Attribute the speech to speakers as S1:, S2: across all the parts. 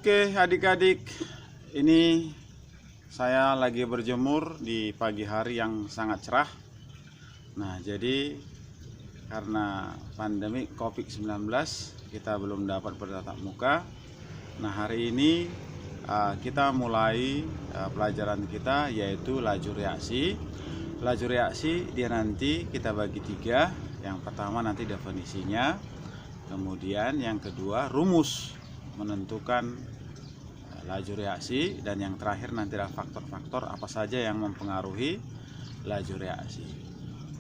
S1: Oke adik-adik, ini saya lagi berjemur di pagi hari yang sangat cerah. Nah jadi karena pandemi COVID-19 kita belum dapat bertatap muka. Nah hari ini kita mulai pelajaran kita, yaitu laju reaksi. Laju reaksi dia nanti kita bagi tiga. Yang pertama nanti definisinya, kemudian yang kedua rumus menentukan laju reaksi, dan yang terakhir nanti adalah faktor-faktor apa saja yang mempengaruhi laju reaksi.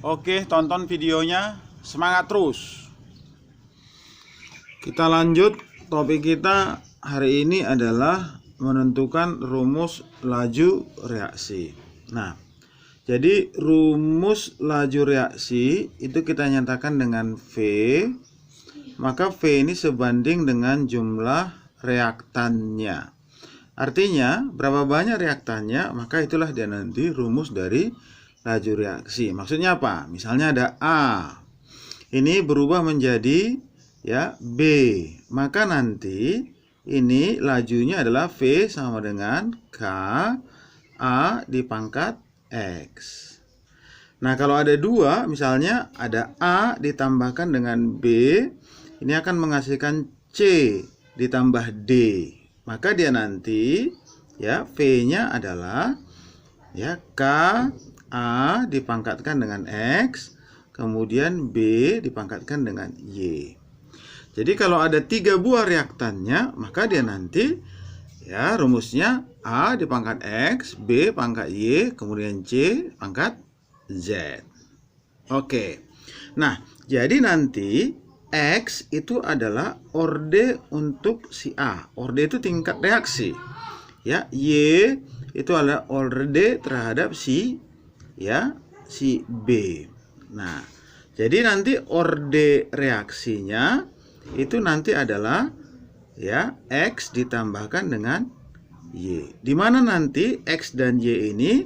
S1: Oke, tonton videonya, semangat terus. Kita lanjut, topik kita hari ini adalah menentukan rumus laju reaksi. Nah, jadi rumus laju reaksi itu kita nyatakan dengan V. Maka V ini sebanding dengan jumlah reaktannya. Artinya berapa banyak reaktannya, maka itulah dia nanti rumus dari laju reaksi. Maksudnya apa? Misalnya ada A, ini berubah menjadi B, maka nanti ini lajunya adalah V sama dengan K A dipangkat X. Nah kalau ada dua, misalnya ada A ditambahkan dengan B, ini akan menghasilkan C ditambah D. Maka dia nanti V-nya adalah K A dipangkatkan dengan X, kemudian B dipangkatkan dengan Y. Jadi kalau ada 3 buah reaktannya, maka dia nanti rumusnya A dipangkat X, B pangkat Y, kemudian C pangkat Z. Oke. Nah, jadi nanti X itu adalah orde untuk si A. Orde itu tingkat reaksi. Y itu adalah orde terhadap si B. Nah, jadi nanti orde reaksinya itu nanti adalah X ditambahkan dengan Y. Di mana nanti X dan Y ini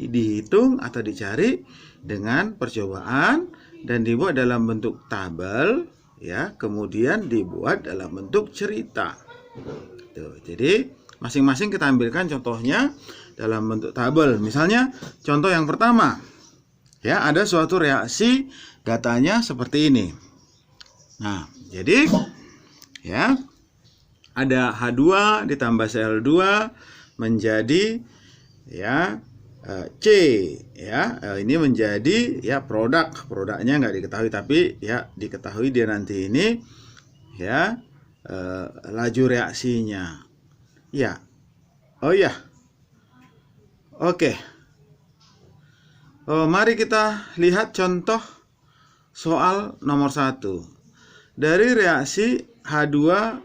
S1: dihitung atau dicari dengan percobaan dan dibuat dalam bentuk tabel, kemudian dibuat dalam bentuk cerita. Tuh, jadi masing-masing kita ambilkan contohnya dalam bentuk tabel. Misalnya contoh yang pertama, ada suatu reaksi, datanya seperti ini. Nah, jadi ada H2 ditambah Cl2 menjadi C, ini menjadi produknya nggak diketahui, tapi diketahui dia nanti ini laju reaksinya. Oke. Mari kita lihat contoh soal nomor 1. Dari reaksi H2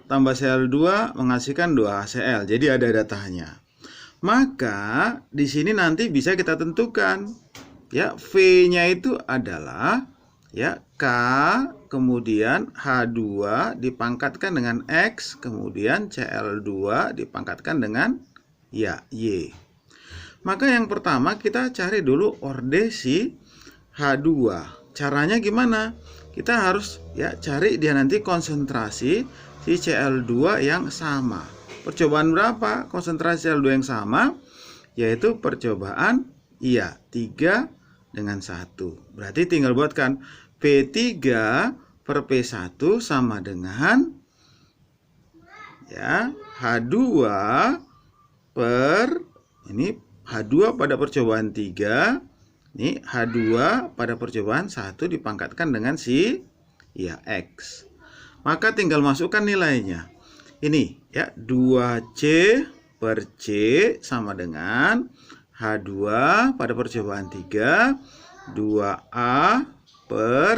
S1: tambah Cl2 menghasilkan 2HCl. Jadi ada datanya. Maka di sini nanti bisa kita tentukan V-nya itu adalah K, kemudian H2 dipangkatkan dengan X, kemudian Cl2 dipangkatkan dengan Y. Maka yang pertama kita cari dulu orde si H2. Caranya gimana? Kita harus cari dia nanti konsentrasi si Cl2 yang sama. Percobaan berapa konsentrasi Cl2 yang sama? Yaitu percobaan 3 dengan 1. Berarti tinggal buatkan P3 per P1 sama dengan H2 per ini H2 pada percobaan 3, ini H2 pada percobaan 1 dipangkatkan dengan si X. Maka tinggal masukkan nilainya. Ini 2C per C sama dengan H2 pada percobaan 3, 2A per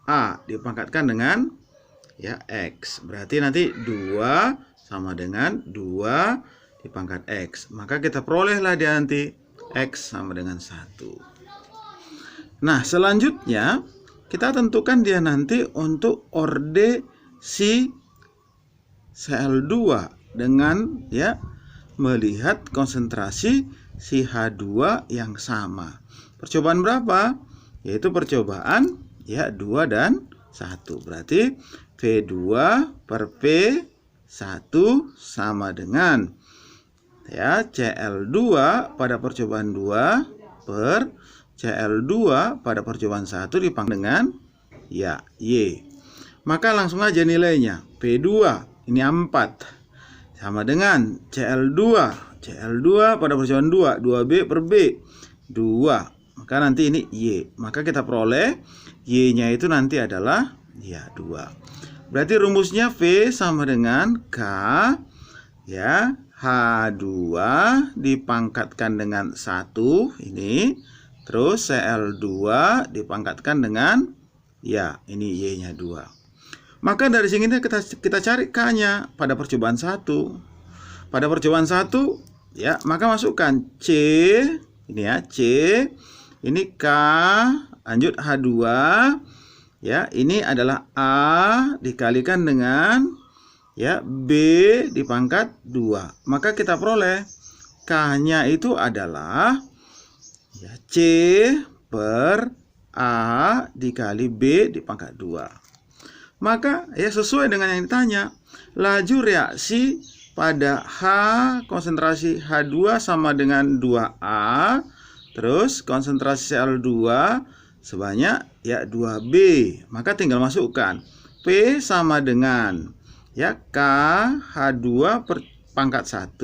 S1: A dipangkatkan dengan X. Berarti nanti 2 sama dengan 2 dipangkat X. Maka kita perolehlah dia nanti X sama dengan 1. Nah, selanjutnya kita tentukan dia nanti untuk orde si Cl2 dengan melihat konsentrasi si H2 yang sama. Percobaan berapa? Yaitu percobaan 2 dan 1. Berarti V2 per P 1 sama dengan ya CL2 pada percobaan 2 per CL2 pada percobaan 1 dipangkat dengan ya Y. Maka langsung aja nilainya. P2 ini 4 sama dengan CL2 pada percobaan 2, 2B per B 2. Maka nanti ini Y. Maka kita peroleh Y-nya itu nanti adalah ya 2. Berarti rumusnya V sama dengan K ya H2 dipangkatkan dengan 1 ini, terus CL2 dipangkatkan dengan ya ini Y-nya 2. Maka dari sini kita cari K-nya pada percobaan 1. Pada percobaan 1 ya, maka masukkan C ini ya, C ini K lanjut H2 ya, ini adalah A dikalikan dengan ya B dipangkat 2. Maka kita peroleh K-nya itu adalah ya C per A dikali B dipangkat 2. Maka ya sesuai dengan yang ditanya, laju reaksi pada H konsentrasi H2 sama dengan 2A, terus konsentrasi CL2 sebanyak ya 2B. Maka tinggal masukkan P sama dengan ya K H2 per pangkat 1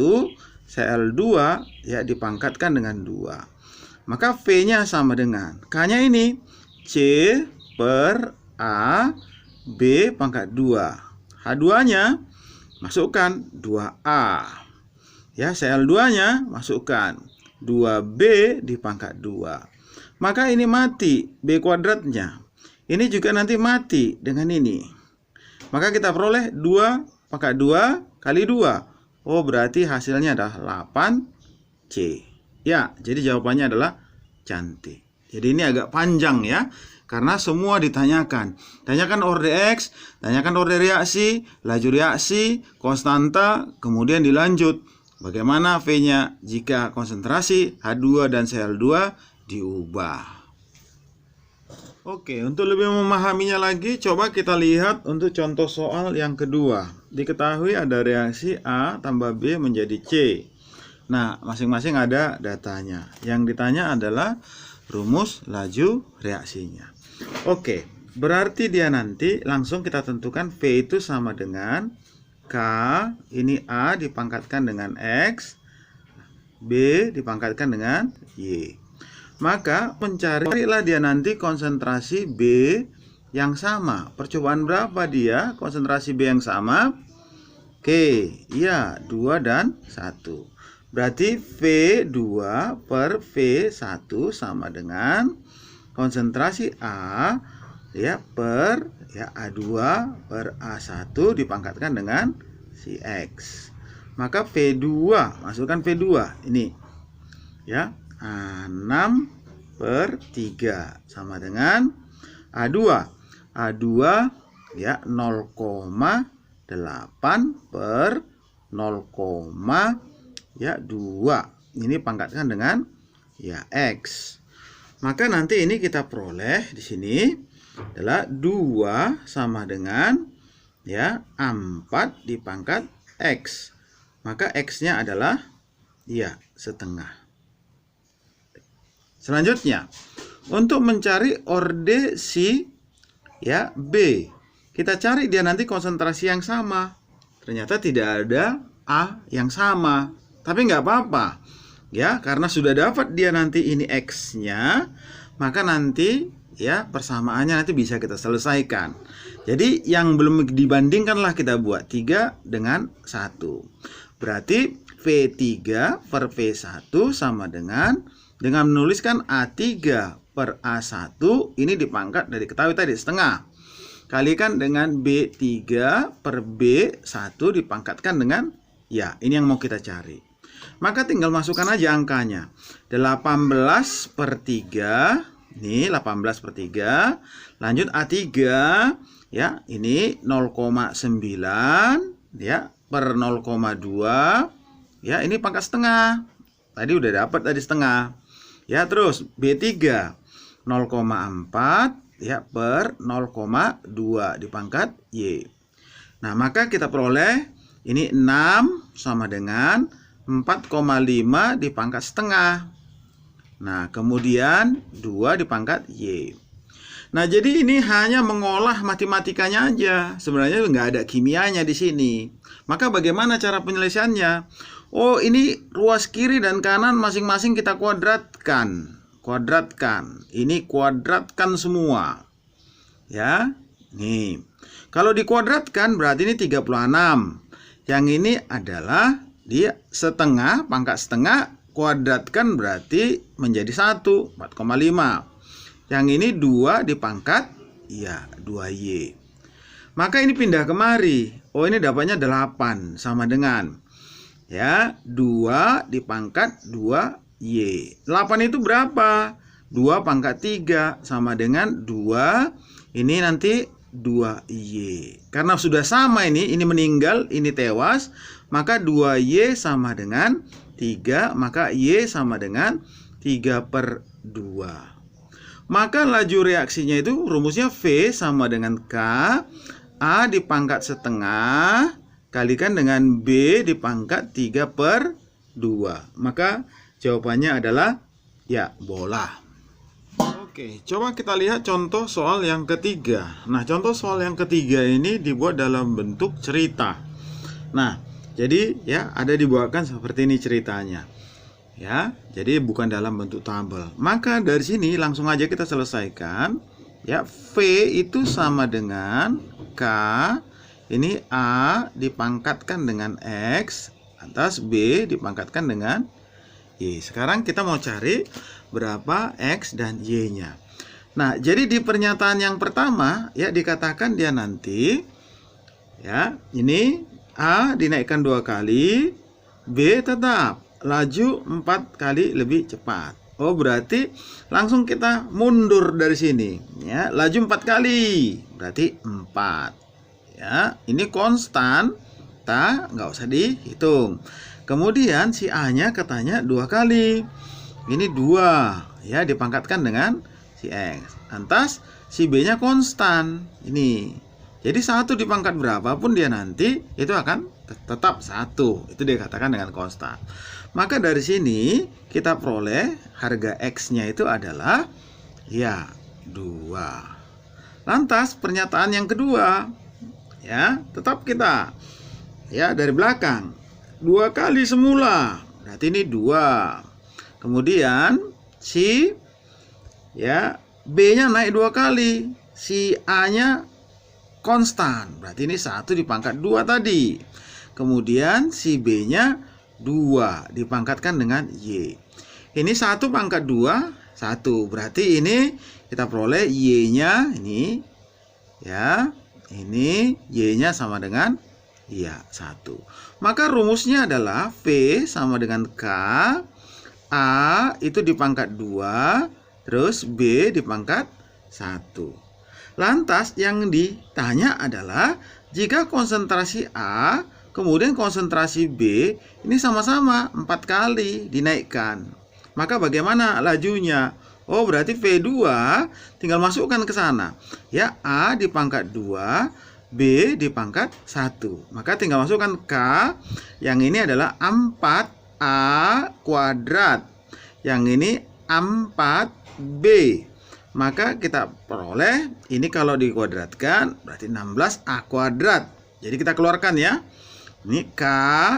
S1: CL2 ya dipangkatkan dengan 2. Maka V-nya sama dengan K-nya ini C per A B pangkat 2. H2-nya masukkan 2A. Ya, CL2-nya masukkan 2B dipangkat 2. Maka ini mati B kuadratnya. Ini juga nanti mati dengan ini. Maka kita peroleh 2 pangkat 2 kali 2. Oh, berarti hasilnya adalah 8C. Ya, jadi jawabannya adalah cantik. Jadi ini agak panjang ya, karena semua ditanyakan. Tanyakan orde X, tanyakan orde reaksi, laju reaksi, konstanta, kemudian dilanjut bagaimana V-nya jika konsentrasi H2 dan CL2 diubah. Oke, untuk lebih memahaminya lagi, coba kita lihat untuk contoh soal yang kedua. Diketahui ada reaksi A tambah B menjadi C. Nah, masing-masing ada datanya. Yang ditanya adalah rumus laju reaksinya. Oke, berarti dia nanti langsung kita tentukan V itu sama dengan K, ini A dipangkatkan dengan X, B dipangkatkan dengan Y. Maka mencarilah dia nanti konsentrasi B yang sama. Percobaan berapa dia konsentrasi B yang sama? Oke, ya 2 dan 1. Berarti V2 per V1 sama dengan konsentrasi A ya per ya A2 per A1 dipangkatkan dengan si X. Maka V2, masukkan V2 ini ya 6 per 3 sama dengan A2. A2 ya 0,8 per 0, ya 2. Ini pangkatkan dengan ya X. Maka nanti ini kita peroleh di sini adalah 2 sama dengan ya 4 dipangkat X. Maka X-nya adalah ya setengah. Selanjutnya, untuk mencari orde si ya B, kita cari dia nanti konsentrasi yang sama. Ternyata tidak ada A yang sama. Tapi nggak apa-apa ya, karena sudah dapat dia nanti ini X-nya, maka nanti ya persamaannya nanti bisa kita selesaikan. Jadi yang belum dibandingkanlah kita buat 3 dengan 1. Berarti V3 per V1 sama dengan menuliskan A3 per A1 ini dipangkat dari ketahui tadi setengah. Kalikan dengan B3 per B1 dipangkatkan dengan ya ini yang mau kita cari. Maka tinggal masukkan aja angkanya. 18 per 3. Ini 18 per 3. Lanjut A3 ya, ini 0,9 ya per 0,2 ya, ini pangkat setengah. Tadi udah dapat tadi setengah. Ya, terus B3 0,4 ya per 0,2 dipangkat Y. Nah, maka kita peroleh Ini 6 sama dengan 4,5 dipangkat setengah. Nah, kemudian 2 dipangkat Y. Nah, jadi ini hanya mengolah matematikanya aja. Sebenarnya nggak ada kimianya di sini. Maka bagaimana cara penyelesaiannya? Oh, ini ruas kiri dan kanan masing-masing kita kuadratkan. Kuadratkan. Ini kuadratkan semua. Ya. Nih. Kalau dikuadratkan berarti ini 36. Yang ini adalah dia setengah, pangkat setengah, kuadratkan berarti menjadi 1, 4,5. Yang ini 2 dipangkat, ya 2Y. Maka ini pindah kemari. Oh, ini dapatnya 8 sama dengan, ya 2 dipangkat 2Y. 8 itu berapa? 2 pangkat 3 sama dengan 2. Ini nanti 2Y. Karena sudah sama ini meninggal, ini tewas, maka 2Y sama dengan 3, maka Y sama dengan 3/2. Maka laju reaksinya itu rumusnya V sama dengan K, A dipangkat setengah kalikan dengan B dipangkat 3/2. Maka jawabannya adalah ya bola. Oke, coba kita lihat contoh soal yang ketiga. Nah, contoh soal yang ketiga ini dibuat dalam bentuk cerita. Nah, jadi ya ada dibuatkan seperti ini ceritanya. Ya, jadi bukan dalam bentuk tabel. Maka dari sini langsung aja kita selesaikan. Ya, V itu sama dengan K. Ini A dipangkatkan dengan X atas B dipangkatkan dengan Y. Sekarang kita mau cari berapa X dan Y-nya. Nah, jadi di pernyataan yang pertama ya dikatakan dia nanti ya, ini A dinaikkan 2 kali, B tetap laju 4 kali lebih cepat. Oh, berarti langsung kita mundur dari sini ya. Laju 4 kali berarti 4. Ya, ini konstan, nggak usah dihitung. Kemudian si A-nya katanya 2 kali. Ini 2 ya dipangkatkan dengan si X. Lantas si B-nya konstan. Ini. Jadi 1 dipangkat berapapun dia nanti itu akan tetap 1. Itu dikatakan dengan konstan. Maka dari sini kita peroleh harga X-nya itu adalah ya 2. Lantas pernyataan yang kedua ya, tetap kita ya dari belakang 2 kali semula. Berarti ini 2. Kemudian si ya B-nya naik 2 kali, si A-nya konstan. Berarti ini 1 dipangkat 2 tadi. Kemudian si B-nya 2 dipangkatkan dengan Y. Ini 1 pangkat 2, 1. Berarti ini kita peroleh Y-nya ini ya. Ini Y-nya sama dengan ya 1. Maka rumusnya adalah V sama dengan K, A itu dipangkat 2, terus B dipangkat 1. Lantas yang ditanya adalah jika konsentrasi A kemudian konsentrasi B ini sama-sama 4 kali dinaikkan, maka bagaimana lajunya? Oh, berarti V2 tinggal masukkan ke sana. Ya, A dipangkat 2, B dipangkat 1. Maka tinggal masukkan K. Yang ini adalah 4A kuadrat. Yang ini 4B. Maka kita peroleh ini kalau dikuadratkan berarti 16A kuadrat. Jadi kita keluarkan ya. Ini K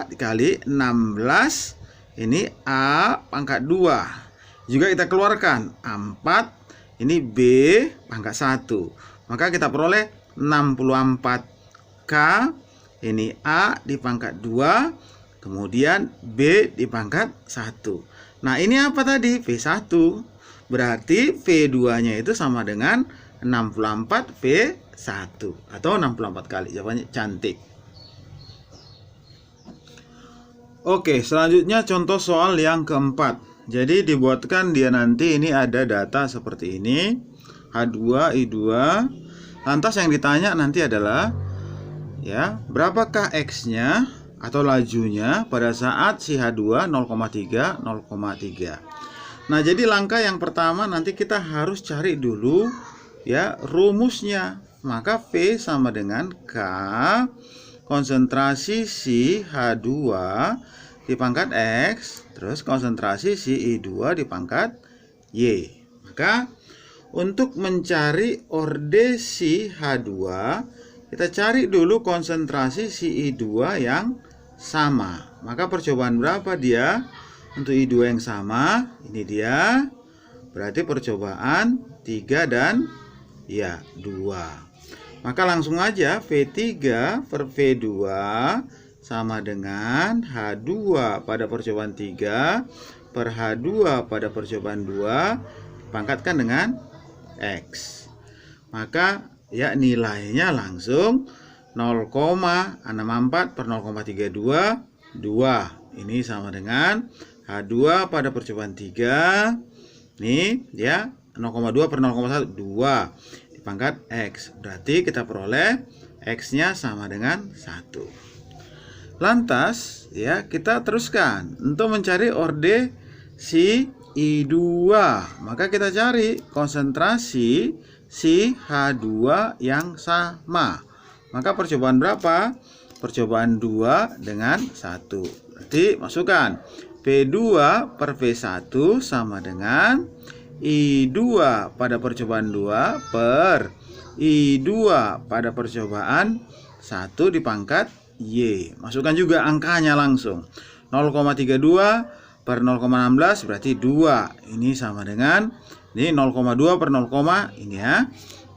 S1: dikali 16, ini A pangkat 2. Juga kita keluarkan 4, ini B pangkat 1. Maka kita peroleh 64K, ini A di pangkat 2, kemudian B di pangkat 1. Nah, ini apa tadi? V1. Berarti V2-nya itu sama dengan 64 V1 atau 64 kali. Jawabannya cantik. Oke, selanjutnya contoh soal yang keempat. Jadi dibuatkan dia nanti ini ada data seperti ini, H2, I2. Lantas yang ditanya nanti adalah ya, berapakah X-nya atau lajunya pada saat si H2 0,3, 0,3. Nah, jadi langkah yang pertama nanti kita harus cari dulu ya rumusnya. Maka V sama dengan K konsentrasi si H2 di pangkat X, terus konsentrasi si I2 di pangkat Y. Maka untuk mencari orde si H2, kita cari dulu konsentrasi si I2 yang sama. Maka percobaan berapa dia? Untuk I2 yang sama, ini dia. Berarti percobaan 3 dan 2. Maka langsung aja V3 per V2 sama dengan H2 pada percobaan 3 per H2 pada percobaan 2 dipangkatkan dengan X. Maka nilainya langsung 0,64 per 0,32 2. Ini sama dengan H2 pada percobaan 3. Nih 0,2 per 0,1 2 dipangkat X. Berarti kita peroleh X-nya sama dengan 1. Lantas kita teruskan untuk mencari orde si I2. Maka kita cari konsentrasi si H2 yang sama. Maka percobaan berapa? Percobaan 2 dengan 1. Berarti masukkan V2 per V1 sama dengan I2 pada percobaan 2 per I2 pada percobaan 1 dipangkat Y. Masukkan juga angkanya langsung. 0,32 per 0,16 berarti 2. Ini sama dengan ini 0,2 per 0, ini ya.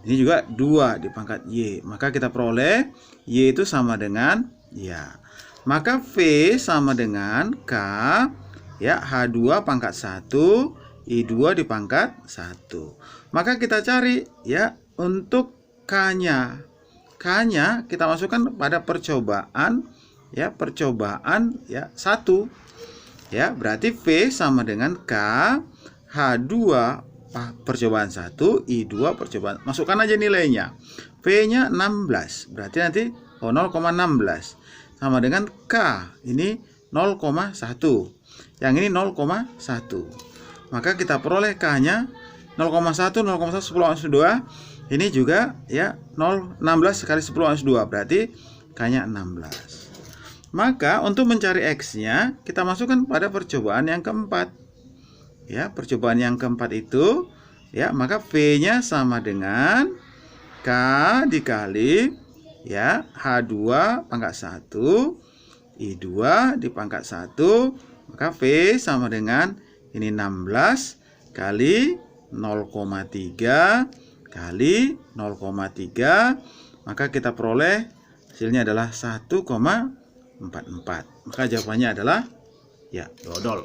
S1: Ini juga 2 dipangkat Y. Maka kita peroleh Y itu sama dengan Maka V sama dengan K H2 pangkat 1 I2 dipangkat 1. Maka kita cari untuk K-nya. K-nya kita masukkan pada percobaan percobaan 1. Berarti V sama dengan K H2 percobaan 1 I2 percobaan. Masukkan aja nilainya. V-nya 16. Berarti nanti 0,16 sama dengan K ini 0,1. Yang ini 0,1. Maka kita peroleh K-nya 0,1 10 minus 2. Ini juga 16 kali 10 minus 2 berarti K-nya 16. Maka untuk mencari X-nya kita masukkan pada percobaan yang keempat. Percobaan yang keempat itu maka V-nya sama dengan K dikali H2 pangkat 1 I2 dipangkat 1. Maka V sama dengan ini 16 kali 0,3 kali 0,3. Maka kita peroleh hasilnya adalah 1,44. Maka jawabannya adalah dodol.